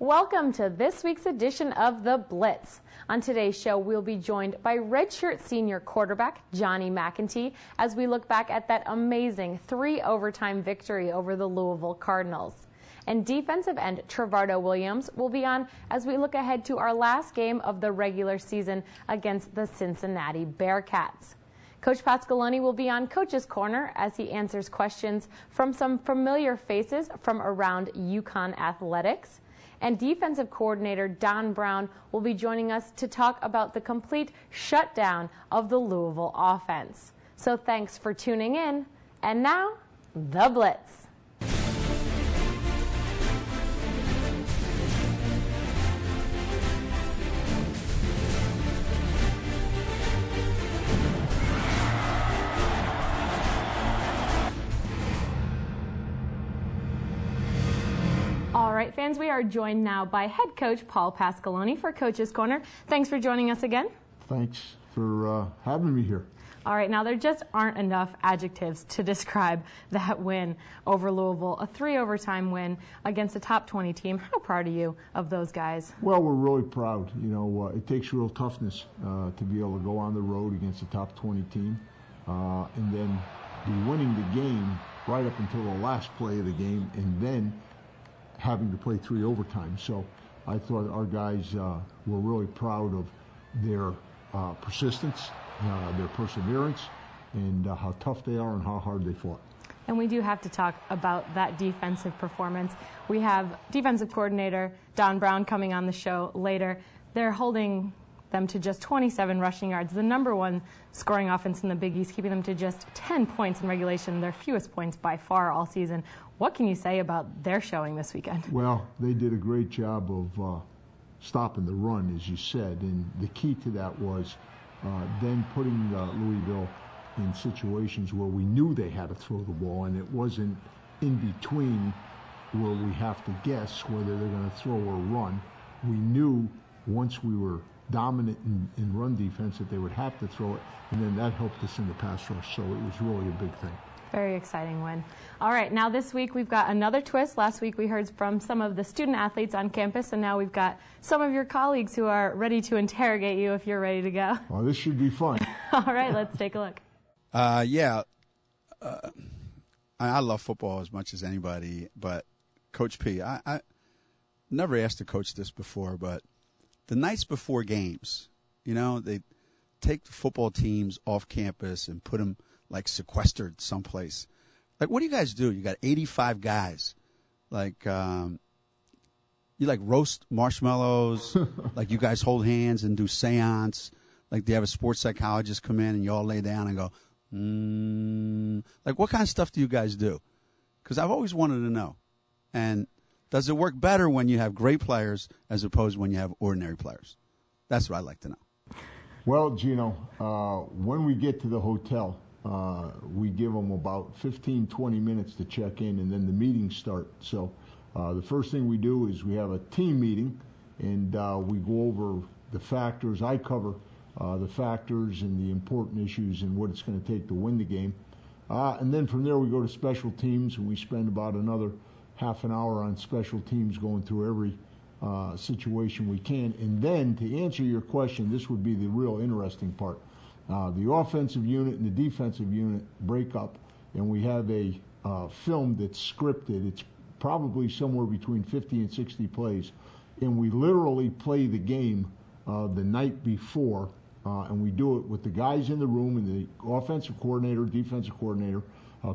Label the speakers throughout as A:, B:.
A: Welcome to this week's edition of The Blitz. On today's show, we'll be joined by redshirt senior quarterback Johnny McEntee as we look back at that amazing 3-overtime victory over the Louisville Cardinals. And defensive end Trevardo Williams will be on as we look ahead to our last game of the regular season against the Cincinnati Bearcats. Coach Pasqualoni will be on Coach's Corner as he answers questions from some familiar faces from around UConn athletics. And defensive coordinator Don Brown will be joining us to talk about the complete shutdown of the Louisville offense. So thanks for tuning in. And now, The Blitz. All right, fans, we are joined now by head coach Paul Pasqualoni for Coach's Corner. Thanks for joining us again.
B: Thanks for having me here.
A: All right, now there just aren't enough adjectives to describe that win over Louisville, a 3-overtime win against a top 20 team. How proud are you of those guys?
B: Well, we're really proud. You know, it takes real toughness to be able to go on the road against a top 20 team and then be winning the game right up until the last play of the game and then having to play 3 overtime. So I thought our guys were really proud of their persistence, their perseverance, and how tough they are and how hard they fought.
A: And we do have to talk about that defensive performance. We have defensive coordinator Don Brown coming on the show later. They're holding them to just 27 rushing yards, the #1 scoring offense in the Big East, keeping them to just 10 points in regulation, their fewest points by far all season. What can you say about their showing this weekend?
B: Well, they did a great job of stopping the run, as you said, and the key to that was then putting Louisville in situations where we knew they had to throw the ball, and it wasn't in between where we have to guess whether they're going to throw or run. We knew once we were dominant in run defense that they would have to throw it, and then that helped us in the pass rush, so it was really a big thing.
A: Very exciting win. All right, now this week we've got another twist. Last week we heard from some of the student athletes on campus, and now we've got some of your colleagues who are ready to interrogate you if you're ready to go.
B: Well, this should be fun.
A: All right, let's take a look.
C: I love football as much as anybody, but Coach P, I never asked a coach this before, but the nights before games, you know, they take the football teams off campus and put them like sequestered someplace. Like, what do you guys do? You got 85 guys. Like, you like roast marshmallows. Like, you guys hold hands and do seance. Like, they have a sports psychologist come in and you all lay down and go, Like, what kind of stuff do you guys do? Because I've always wanted to know. And does it work better when you have great players as opposed when you have ordinary players? That's what I'd like to know.
B: Well, Geno, when we get to the hotel, we give them about 15, 20 minutes to check in, and then the meetings start. So the first thing we do is we have a team meeting, and we go over the factors. I cover the factors and the important issues and what it's going to take to win the game. And then from there we go to special teams, and we spend about another half an hour on special teams going through every situation we can. And then to answer your question, this would be the real interesting part. The offensive unit and the defensive unit break up, and we have a film that's scripted. It's probably somewhere between 50 and 60 plays, and we literally play the game the night before, and we do it with the guys in the room and the offensive coordinator, defensive coordinator,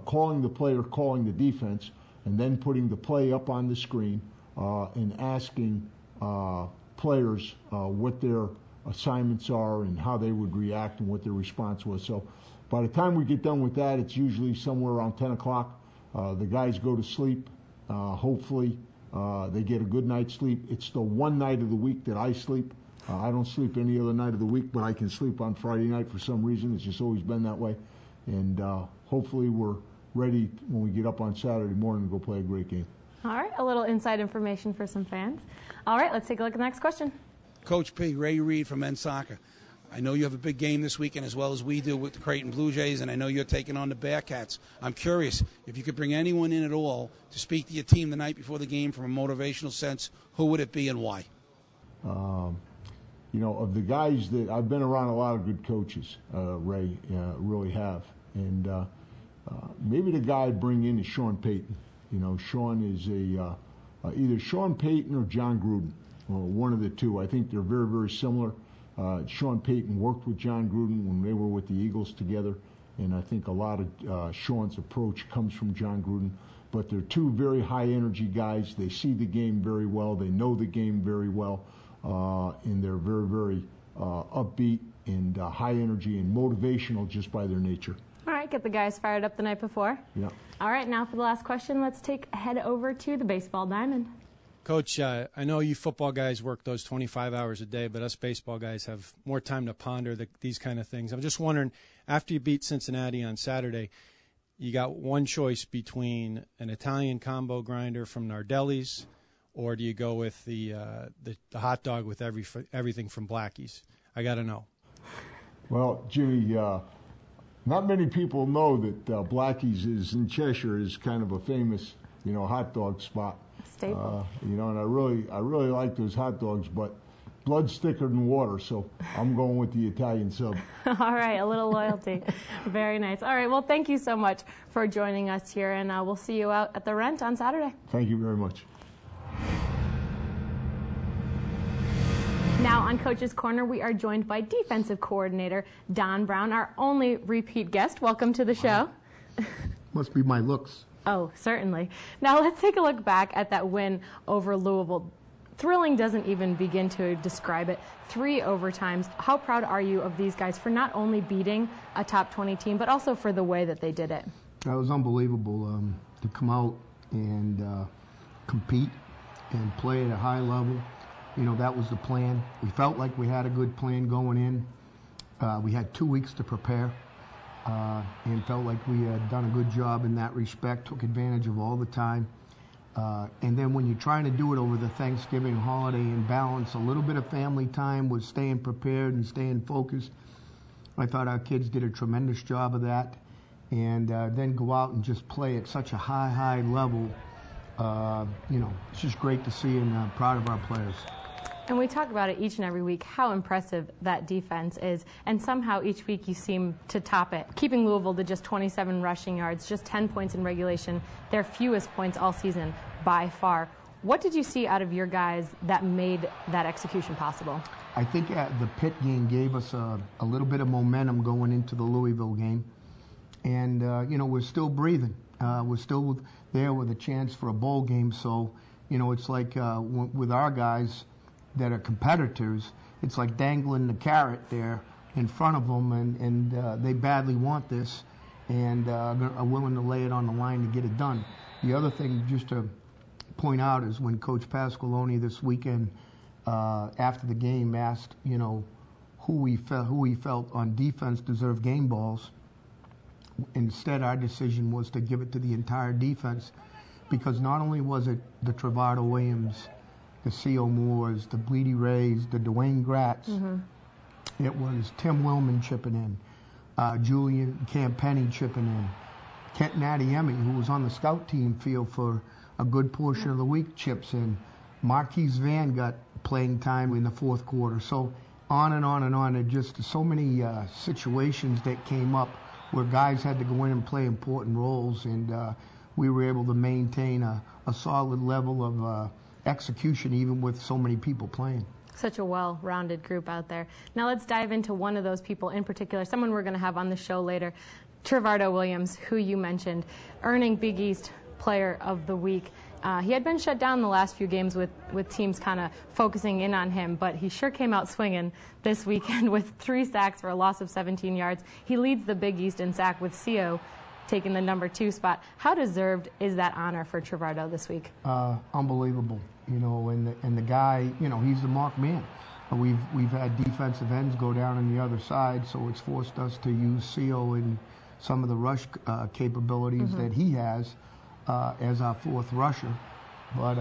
B: calling the player, calling the defense, and then putting the play up on the screen and asking players what their assignments are and how they would react and what their response was. So by the time we get done with that, it's usually somewhere around 10 o'clock. The guys go to sleep. Hopefully they get a good night's sleep. It's the one night of the week that I sleep. I don't sleep any other night of the week, but I can sleep on Friday night for some reason. It's just always been that way. And hopefully we're ready when we get up on Saturday morning to go play a great game.
A: All right, a little inside information for some fans. All right, let's take a look at the next question.
D: Coach P, Ray Reid from Men's Soccer. I know you have a big game this weekend as well as we do with the Creighton Blue Jays, and I know you're taking on the Bearcats. I'm curious, if you could bring anyone in at all to speak to your team the night before the game from a motivational sense, who would it be and why?
B: You know, of the guys that I've been around a lot of good coaches, Ray, really have. And maybe the guy I'd bring in is Sean Payton. You know, Sean is either Sean Payton or John Gruden, one of the two. I think they're very, very similar. Sean Payton worked with John Gruden when they were with the Eagles together, and I think a lot of Sean's approach comes from John Gruden. But they're two very high-energy guys. They see the game very well. They know the game very well, and they're very, very upbeat and high energy and motivational just by their nature.
A: All right, get the guys fired up the night before.
B: Yeah.
A: All right, now for the last question, let's head over to the baseball diamond.
E: Coach, I know you football guys work those 25 hours a day, but us baseball guys have more time to ponder these kind of things. I'm just wondering, after you beat Cincinnati on Saturday, you got one choice between an Italian combo grinder from Nardelli's, or do you go with the hot dog with everything from Blackie's? I got to know.
B: Well, Jimmy, not many people know that Blackie's is in Cheshire is kind of a famous, hot dog spot.
A: Staple.
B: And I really like those hot dogs, but blood's thicker than water, so I'm going with the Italian sub.
A: All right, a little loyalty. Very nice. All right, well, thank you so much for joining us here, and we'll see you out at the Rent on Saturday.
B: Thank you very much.
A: Now on Coach's Corner, we are joined by defensive coordinator Don Brown, our only repeat guest. Welcome to the show.
F: Must be my looks.
A: Oh, certainly. Now let's take a look back at that win over Louisville. Thrilling doesn't even begin to describe it. 3 overtimes. How proud are you of these guys for not only beating a top 20 team, but also for the way that they did it?
F: That was unbelievable to come out and compete and play at a high level. That was the plan. We felt like we had a good plan going in. We had 2 weeks to prepare and felt like we had done a good job in that respect, took advantage of all the time. And then when you're trying to do it over the Thanksgiving holiday and balance a little bit of family time with staying prepared and staying focused, I thought our kids did a tremendous job of that. And then go out and just play at such a high level. It's just great to see and proud of our players.
A: And we talk about it each and every week, how impressive that defense is. And somehow each week you seem to top it. Keeping Louisville to just 27 rushing yards, just 10 points in regulation, their fewest points all season by far. What did you see out of your guys that made that execution possible?
F: I think the Pitt game gave us a little bit of momentum going into the Louisville game. And, we're still breathing. We're still there with a chance for a bowl game. So, it's like with our guys that are competitors, it's like dangling the carrot there in front of them, and they badly want this and are willing to lay it on the line to get it done. The other thing just to point out is when Coach Pasqualoni this weekend after the game asked, who he felt on defense deserved game balls. Instead, our decision was to give it to the entire defense, because not only was it the Trevardo Williams, the C.O. Moores, the Bleedy Rays, the Dwayne Gratz. Mm-hmm. It was Tim Willman chipping in, Julian Campenny chipping in, Kent Auriemma, who was on the scout team field for a good portion of the week, chips in. Marquise Van got playing time in the fourth quarter. So on and on and on. It just so many situations that came up where guys had to go in and play important roles, and we were able to maintain a solid level of execution even with so many people playing.
A: Such a well-rounded group out there. Now let's dive into one of those people in particular, someone we're going to have on the show later, Trevardo Williams, who you mentioned, earning Big East Player of the Week. He had been shut down the last few games with teams kind of focusing in on him, but he sure came out swinging this weekend with 3 sacks for a loss of 17 yards. He leads the Big East in sack with CO taking the number 2 spot. How deserved is that honor for Trevardo this week?
F: Unbelievable. And the guy, he's the marked man. We've had defensive ends go down on the other side, so it's forced us to use CO in some of the rush capabilities that he has as our 4th rusher. But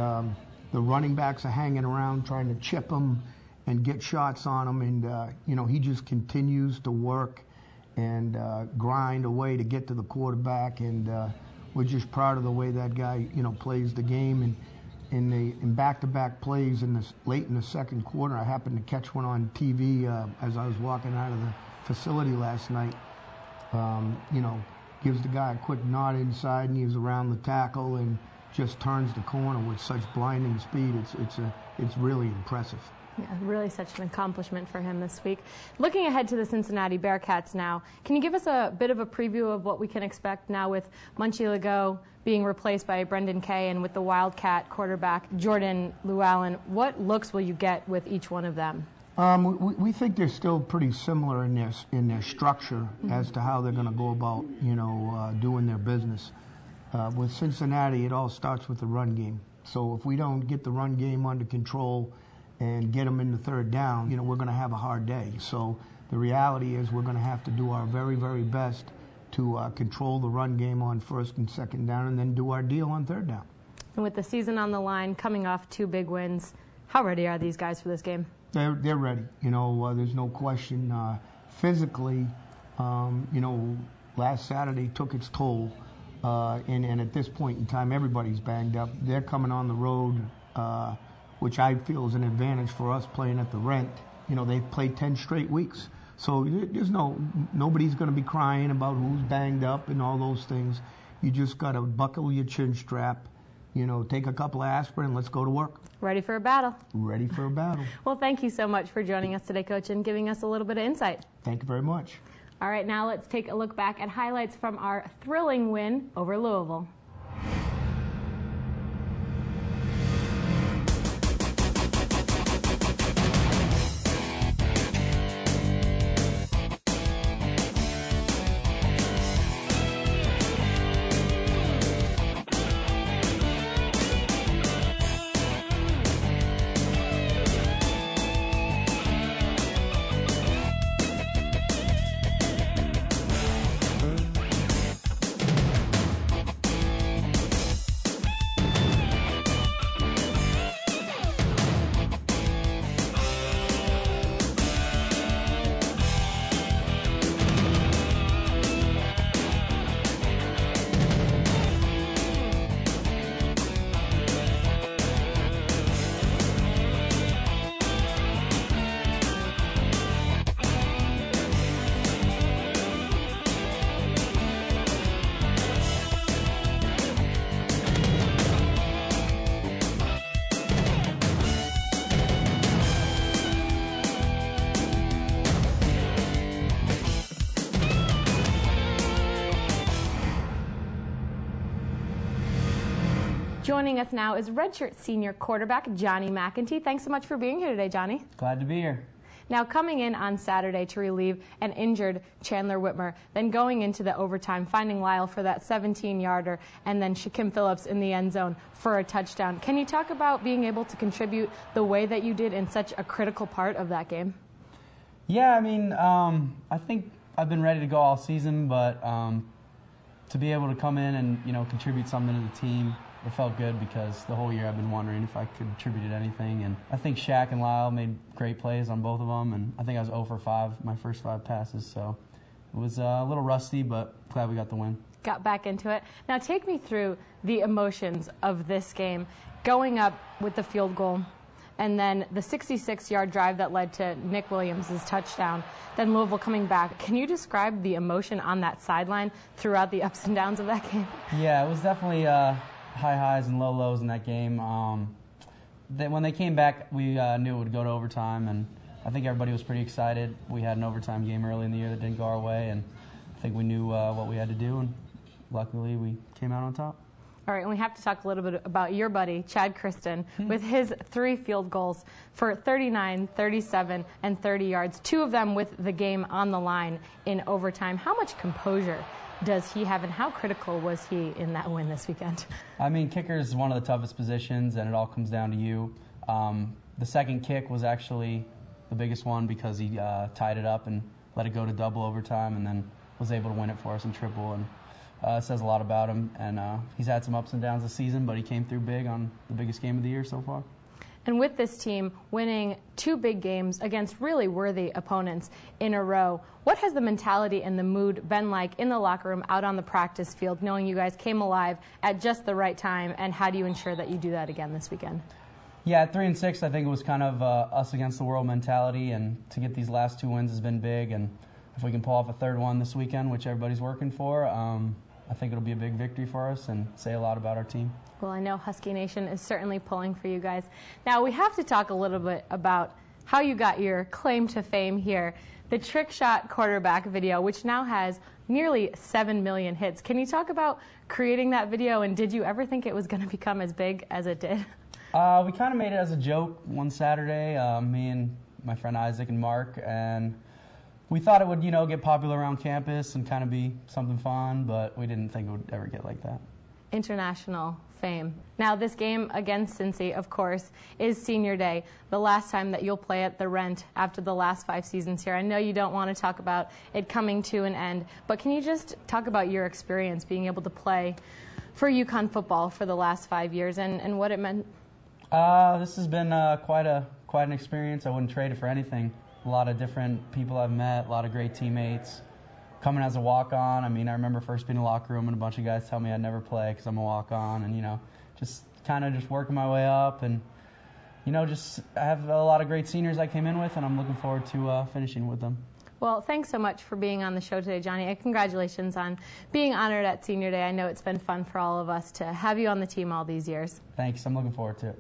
F: the running backs are hanging around trying to chip him, and get shots on him. And, he just continues to work and grind away to get to the quarterback. And we're just proud of the way that guy, plays the game. And in back-to-back plays late in the second quarter, I happened to catch one on TV as I was walking out of the facility last night. Gives the guy a quick nod inside, and he's around the tackle and just turns the corner with such blinding speed. It's really impressive.
A: Yeah, really such an accomplishment for him this week. Looking ahead to the Cincinnati Bearcats now, can you give us a bit of a preview of what we can expect now with Munchie Legault being replaced by Brendan Kay and with the Wildcat quarterback Jordan Llewellyn? What looks will you get with each one of them?
F: We think they're still pretty similar in their structure as to how they're going to go about, doing their business. With Cincinnati, it all starts with the run game. So if we don't get the run game under control and get them in the third down, we're going to have a hard day. So the reality is we're going to have to do our very, very best to control the run game on first and second down and then do our deal on third down.
A: And with the season on the line, coming off 2 big wins, how ready are these guys for this game?
F: They're ready. There's no question. Physically, last Saturday took its toll. And at this point in time, everybody's banged up. They're coming on the road, which I feel is an advantage for us playing at the Rent. They've played 10 straight weeks. So there's nobody's going to be crying about who's banged up and all those things. You just got to buckle your chin strap, take a couple of aspirin, let's go to work.
A: Ready for a battle.
F: Ready for a battle.
A: Well, thank you so much for joining us today, Coach, and giving us a little bit of insight.
F: Thank you very much.
A: All right, now let's take a look back at highlights from our thrilling win over Louisville. Joining us now is redshirt senior quarterback Johnny McEntee. Thanks so much for being here today, Johnny.
G: Glad to be here.
A: Now, coming in on Saturday to relieve an injured Chandler Whitmer, then going into the overtime, finding Lyle for that 17-yarder, and then Shaquem Phillips in the end zone for a touchdown. Can you talk about being able to contribute the way that you did in such a critical part of that game?
G: Yeah, I mean, I think I've been ready to go all season, but to be able to come in and, contribute something to the team, it felt good because the whole year I've been wondering if I could contribute anything. And I think Shaq and Lyle made great plays on both of them, and I think I was 0 for 5 my first 5 passes. So it was a little rusty, but glad we got the win.
A: Got back into it. Now take me through the emotions of this game, going up with the field goal, and then the 66-yard drive that led to Nick Williams' touchdown, then Louisville coming back. Can you describe the emotion on that sideline throughout the ups and downs of that game?
G: Yeah, it was definitely high highs and low lows in that game. When they came back, we knew it would go to overtime, and I think everybody was pretty excited. We had an overtime game early in the year that didn't go our way, and I think we knew what we had to do, and luckily we came out on top.
A: All right, and we have to talk a little bit about your buddy, Chad Kristen, with his 3 field goals for 39, 37, and 30 yards, 2 of them with the game on the line in overtime. How much composure does he have, and how critical was he in that win this weekend?
G: I mean, kicker is one of the toughest positions, and it all comes down to you. The second kick was actually the biggest one because he tied it up and let it go to double overtime and then was able to win it for us in triple. And it says a lot about him. And he's had some ups and downs this season, but he came through big on the biggest game of the year so far.
A: And with this team winning 2 big games against really worthy opponents in a row, what has the mentality and the mood been like in the locker room, out on the practice field, knowing you guys came alive at just the right time, and how do you ensure that you do that again this weekend?
G: Yeah, at 3-6, I think it was kind of us against the world mentality, and to get these last 2 wins has been big, and if we can pull off a 3rd one this weekend, which everybody's working for, I think it'll be a big victory for us and say a lot about our team.
A: Well, I know Husky Nation is certainly pulling for you guys. Now, we have to talk a little bit about how you got your claim to fame here. The trick shot quarterback video, which now has nearly 7 million hits. Can you talk about creating that video, and did you ever think it was going to become as big as it did?
G: We kind of made it as a joke one Saturday, me and my friend Isaac and Mark, and we thought it would, get popular around campus and kind of be something fun, but we didn't think it would ever get like that.
A: International fame. Now, this game against Cincy, of course, is senior day, the last time that you'll play at the Rent after the last 5 seasons here. I know you don't want to talk about it coming to an end, but can you just talk about your experience being able to play for UConn football for the last 5 years and what it meant?
G: This has been quite an experience. I wouldn't trade it for anything. A lot of different people I've met, a lot of great teammates. Coming as a walk-on, I remember first being in the locker room and a bunch of guys tell me I'd never play because I'm a walk-on, and just kind of working my way up, and I have a lot of great seniors I came in with, and I'm looking forward to finishing with them.
A: Well, thanks so much for being on the show today, Johnny, and congratulations on being honored at Senior Day. I know it's been fun for all of us to have you on the team all these years.
G: Thanks. I'm looking forward to it.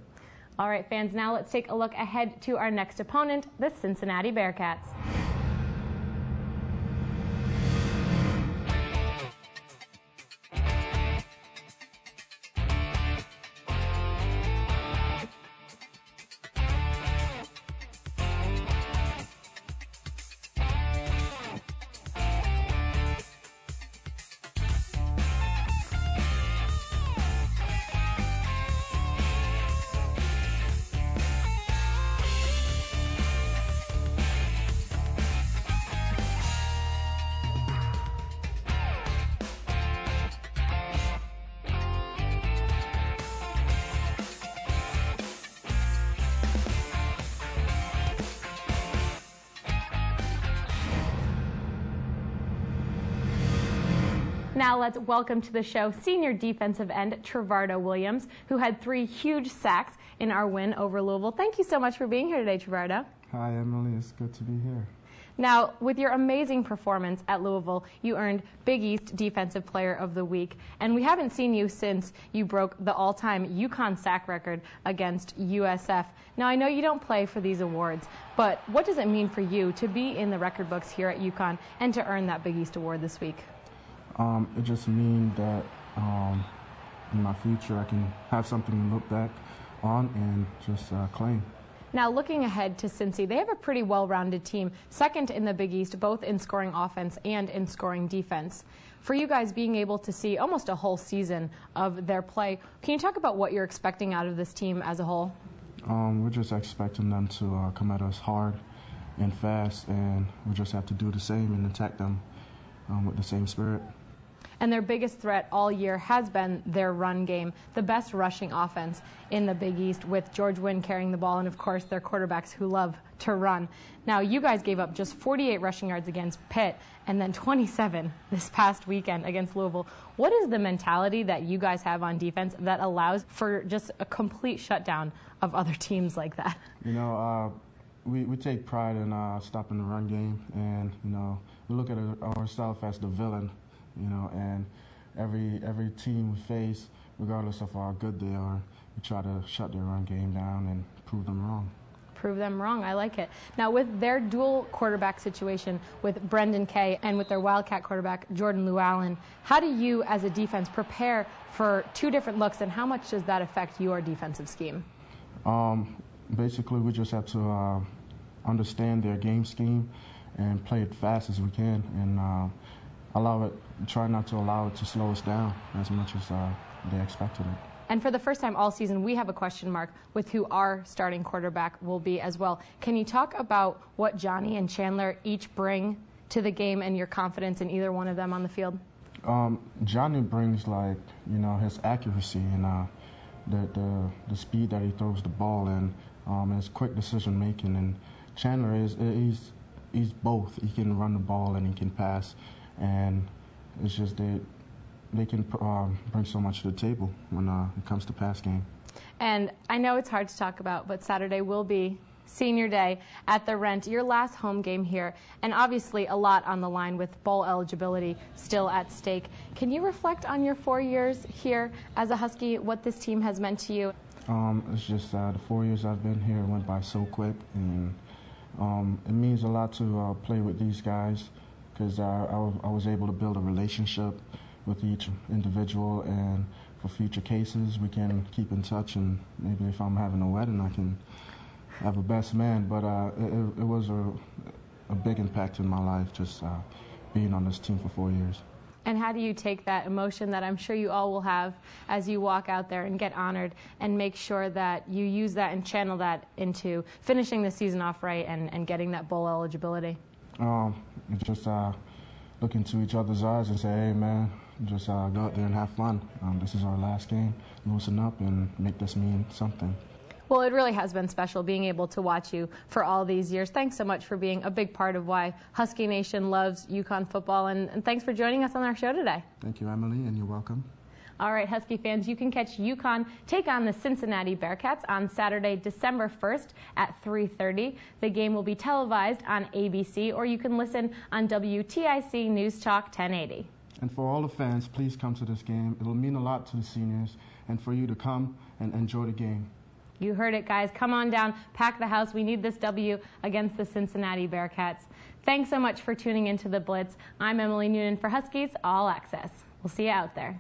A: All right, fans, now let's take a look ahead to our next opponent, the Cincinnati Bearcats. Now let's welcome to the show senior defensive end Trevardo Williams, who had 3 huge sacks in our win over Louisville. Thank you so much for being here today, Trevardo.
H: Hi, Emily. It's good to be here.
A: Now, with your amazing performance at Louisville, you earned Big East Defensive Player of the Week, and we haven't seen you since you broke the all-time UConn sack record against USF. Now, I know you don't play for these awards, but what does it mean for you to be in the record books here at UConn and to earn that Big East award this week?
H: It just means that in my future I can have something to look back on and just claim.
A: Now, looking ahead to Cincy, they have a pretty well-rounded team, second in the Big East, both in scoring offense and in scoring defense. For you guys being able to see almost a whole season of their play, can you talk about what you're expecting out of this team as a whole?
H: We're just expecting them to come at us hard and fast, and we just have to do the same and attack them with the same spirit.
A: And their biggest threat all year has been their run game, the best rushing offense in the Big East, with George Wynn carrying the ball and, of course, their quarterbacks who love to run. Now, you guys gave up just 48 rushing yards against Pitt and then 27 this past weekend against Louisville. What is the mentality that you guys have on defense that allows for just a complete shutdown of other teams like that?
H: We take pride in stopping the run game, and, we look at ourselves as the villain. And every team we face, regardless of how good they are, we try to shut their run game down and prove them wrong.
A: Prove them wrong. I like it. Now, with their dual quarterback situation with Brendan Kay and with their Wildcat quarterback, Jordan Llewellyn, how do you, as a defense, prepare for 2 different looks, and how much does that affect your defensive scheme?
H: Basically, we just have to understand their game scheme and play it fast as we can, and try not to allow it to slow us down as much as they expected it.
A: And for the first time all season, we have a question mark with who our starting quarterback will be as well. Can you talk about what Johnny and Chandler each bring to the game and your confidence in either one of them on the field?
H: Johnny brings, his accuracy and the speed that he throws the ball, and his quick decision making. And Chandler he's both. He can run the ball and he can pass, and it's just they can bring so much to the table when it comes to pass game.
A: And I know it's hard to talk about, but Saturday will be senior day at the Rent, your last home game here, and obviously a lot on the line with bowl eligibility still at stake. Can you reflect on your 4 years here as a Husky, what this team has meant to you?
H: It's just the 4 years I've been here went by so quick, and it means a lot to play with these guys, because I was able to build a relationship with each individual, and for future cases we can keep in touch, and maybe if I'm having a wedding I can have a best man. But it was a big impact in my life, just being on this team for 4 years.
A: And how do you take that emotion that I'm sure you all will have as you walk out there and get honored, and make sure that you use that and channel that into finishing the season off right and getting that bowl eligibility?
H: Just look into each other's eyes and say, hey man, just go out there and have fun. This is our last game. Loosen up and make this mean something.
A: Well, it really has been special being able to watch you for all these years. Thanks so much for being a big part of why Husky Nation loves UConn football, and thanks for joining us on our show today.
H: Thank you, Emily, and you're welcome.
A: All right, Husky fans, you can catch UConn take on the Cincinnati Bearcats on Saturday, December 1st at 3:30. The game will be televised on ABC, or you can listen on WTIC News Talk 1080.
H: And for all the fans, please come to this game. It'll mean a lot to the seniors, and for you to come and enjoy the game.
A: You heard it, guys. Come on down, pack the house. We need this W against the Cincinnati Bearcats. Thanks so much for tuning into The Blitz. I'm Emily Noonan for Huskies All Access. We'll see you out there.